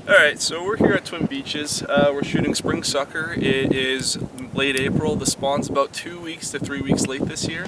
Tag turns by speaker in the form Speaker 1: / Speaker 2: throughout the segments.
Speaker 1: Alright, so we're here at Twin Beaches. We're shooting spring sucker. It is late April. The spawn's about 2 weeks to 3 weeks late this year.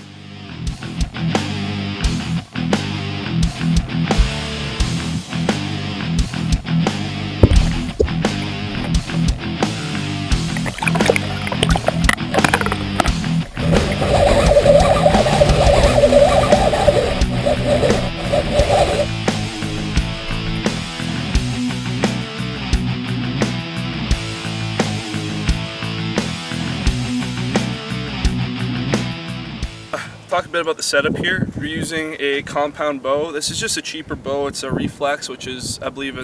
Speaker 1: Talk a bit about the setup here. We're using a compound bow. This is just a cheaper bow. It's a Reflex, which is, I believe,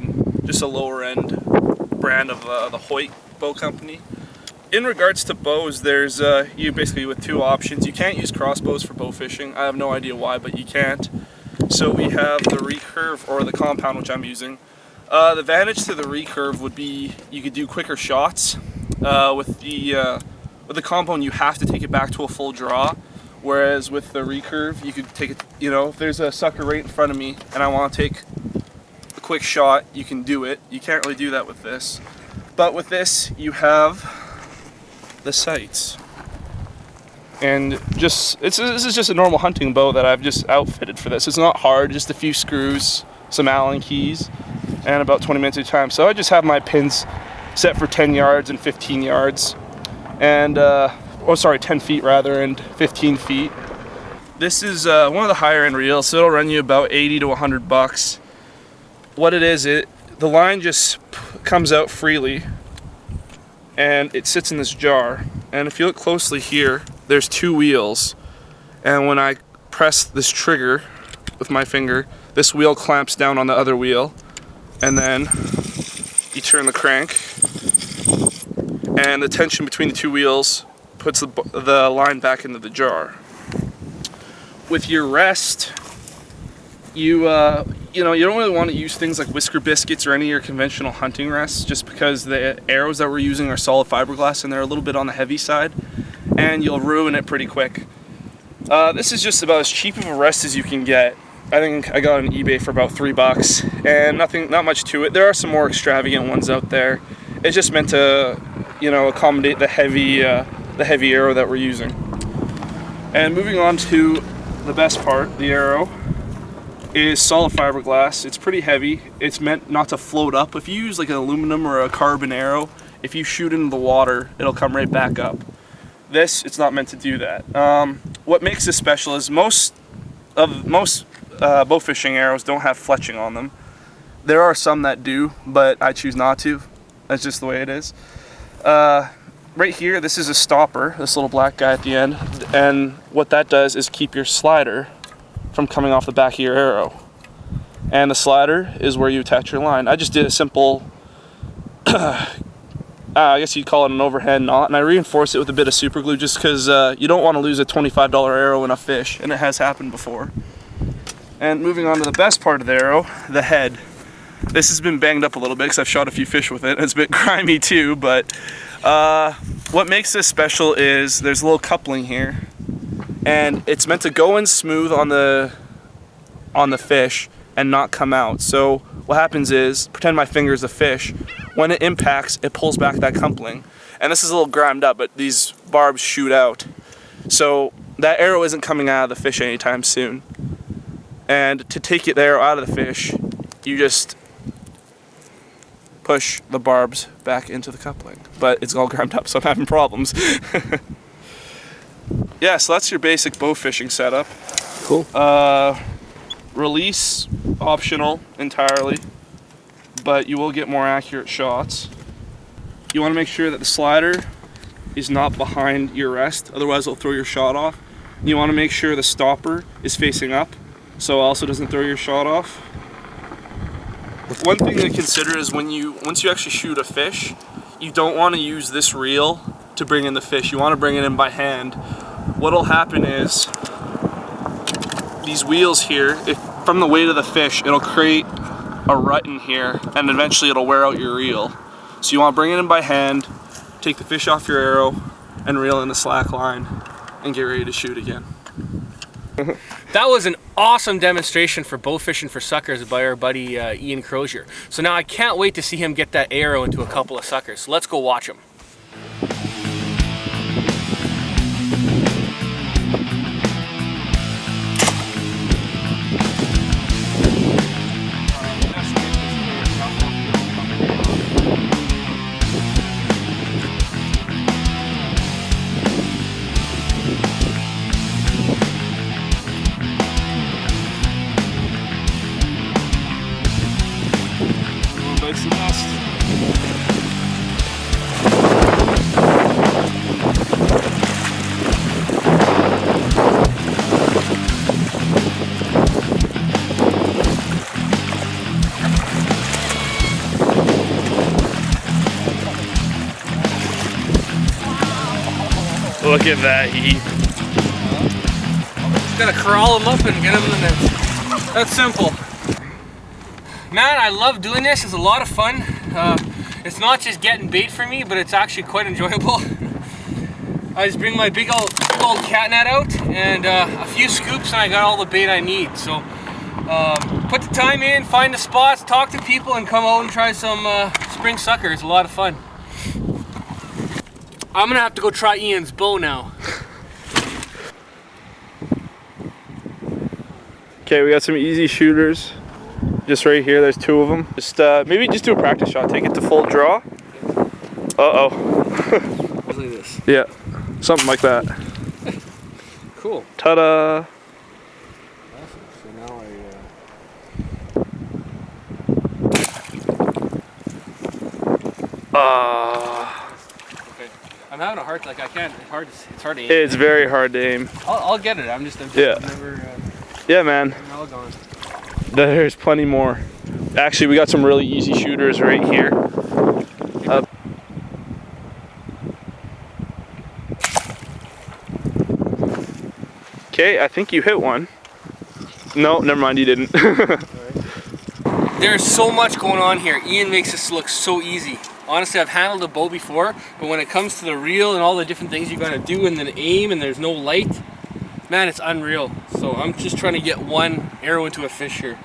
Speaker 1: just a lower end brand of the Hoyt bow company. In regards to bows, there's you basically with two options. You can't use crossbows for bow fishing. I have no idea why, but you can't. So we have the recurve or the compound, which I'm using. The advantage to the recurve would be you could do quicker shots. With the compound, you have to take it back to a full draw. Whereas with the recurve, you could take it, if there's a sucker right in front of me and I want to take a quick shot, you can do it. You can't really do that with this. But with this, you have the sights. And this is just a normal hunting bow that I've just outfitted for this. It's not hard, just a few screws, some Allen keys, and about 20 minutes at a time. So I just have my pins set for 10 yards and 15 yards. And 10 feet rather, and 15 feet. This is one of the higher end reels, so it'll run you about 80 to 100 bucks. What it is, the line just comes out freely and it sits in this jar. And if you look closely here, there's two wheels. And when I press this trigger with my finger, this wheel clamps down on the other wheel. And then you turn the crank and the tension between the two wheels puts the line back into the jar. With your rest, you don't really want to use things like Whisker Biscuits or any of your conventional hunting rests, just because the arrows that we're using are solid fiberglass and they're a little bit on the heavy side, and you'll ruin it pretty quick. This is just about as cheap of a rest as you can get. I think I got it on eBay for about $3, and not much to it. There are some more extravagant ones out there. It's just meant to, accommodate the heavy arrow that we're using. And moving on to the best part, the arrow is solid fiberglass. It's pretty heavy. It's meant not to float up. If you use like an aluminum or a carbon arrow, if you shoot into the water, it'll come right back up. It's not meant to do that. What makes this special is most bow fishing arrows don't have fletching on them. There are some that do, but I choose not to. That's just the way it is. Right here, this is a stopper, this little black guy at the end, and what that does is keep your slider from coming off the back of your arrow. And the slider is where you attach your line. I just did a simple, I guess you'd call it an overhand knot, and I reinforced it with a bit of super glue just because you don't want to lose a $25 arrow in a fish, and it has happened before. And moving on to the best part of the arrow, the head. This has been banged up a little bit because I've shot a few fish with it. It's a bit grimy too, but what makes this special is there's a little coupling here, and it's meant to go in smooth on the fish and not come out. So what happens is, pretend my finger is a fish. When it impacts, it pulls back that coupling. And this is a little grimed up, but these barbs shoot out. So that arrow isn't coming out of the fish anytime soon. And to take the arrow out of the fish, you just push the barbs back into the coupling. But it's all grimed up, so I'm having problems. Yeah, so that's your basic bow fishing setup.
Speaker 2: Cool.
Speaker 1: Release, optional entirely, but you will get more accurate shots. You want to make sure that the slider is not behind your rest, otherwise it'll throw your shot off. You want to make sure the stopper is facing up, so it also doesn't throw your shot off. One thing to consider is once you actually shoot a fish, you don't want to use this reel to bring in the fish. You want to bring it in by hand. What'll happen is these wheels here, from the weight of the fish, it'll create a rut in here, and eventually it'll wear out your reel. So you want to bring it in by hand, take the fish off your arrow, and reel in the slack line, and get ready to shoot again.
Speaker 2: That was an awesome demonstration for bow fishing for suckers by our buddy Ian Crozier. So now I can't wait to see him get that arrow into a couple of suckers. So let's go watch him.
Speaker 1: Bites the dust. Look at that heat.
Speaker 2: Just gotta corral him up and get him in the net. That's simple. Man, I love doing this. It's a lot of fun. It's not just getting bait for me, but it's actually quite enjoyable. I just bring my big old cat net out and a few scoops and I got all the bait I need. So put the time in, find the spots, talk to people, and come out and try some spring sucker. It's a lot of fun. I'm gonna have to go try Ian's bow now.
Speaker 1: Okay, we got some easy shooters. Just right here, there's 2 of them. Just maybe just do a practice shot. Take it to full draw. Uh-oh.
Speaker 2: Look at this.
Speaker 1: Yeah, something like that.
Speaker 2: Cool.
Speaker 1: Ta-da!
Speaker 2: Awesome. So now okay. I'm having a hard, like I can't, it's hard to aim.
Speaker 1: It's very hard to aim.
Speaker 2: I'll get it. I'm just
Speaker 1: Yeah.
Speaker 2: never,
Speaker 1: Yeah, man.
Speaker 2: I'm all gone.
Speaker 1: There's plenty more. Actually, we got some really easy shooters right here. Okay, I think you hit one. No, never mind, you didn't.
Speaker 2: There's so much going on here. Ian makes this look so easy. Honestly, I've handled a bow before, but when it comes to the reel and all the different things you gotta do and then aim and there's no light, man, it's unreal. So I'm just trying to get one arrow into a fish here.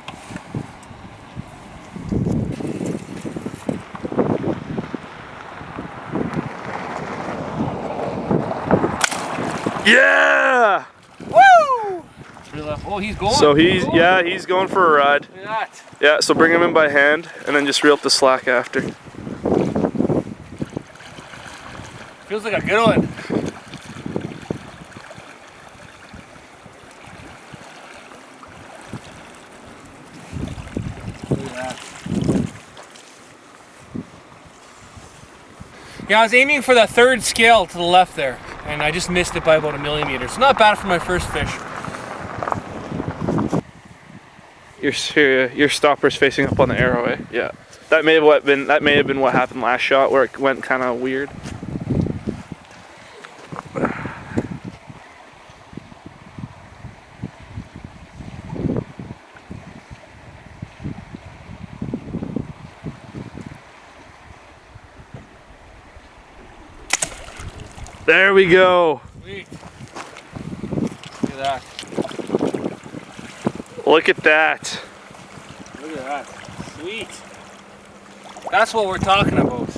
Speaker 1: Yeah!
Speaker 2: Woo! Oh, he's going.
Speaker 1: So he's going for a ride.
Speaker 2: Look at that.
Speaker 1: Yeah, so bring him in by hand and then just reel up the slack after.
Speaker 2: Feels like a good one. Look at that. Yeah, I was aiming for that 3rd scale to the left there, and I just missed it by about 1 millimeter. So not bad for my first fish.
Speaker 1: Your stopper's facing up on the arrow, eh? Yeah. That may have been what happened last shot, where it went kind of weird. There we go.
Speaker 2: Sweet. Look at that.
Speaker 1: Look at that.
Speaker 2: Look at that. Sweet. That's what we're talking about.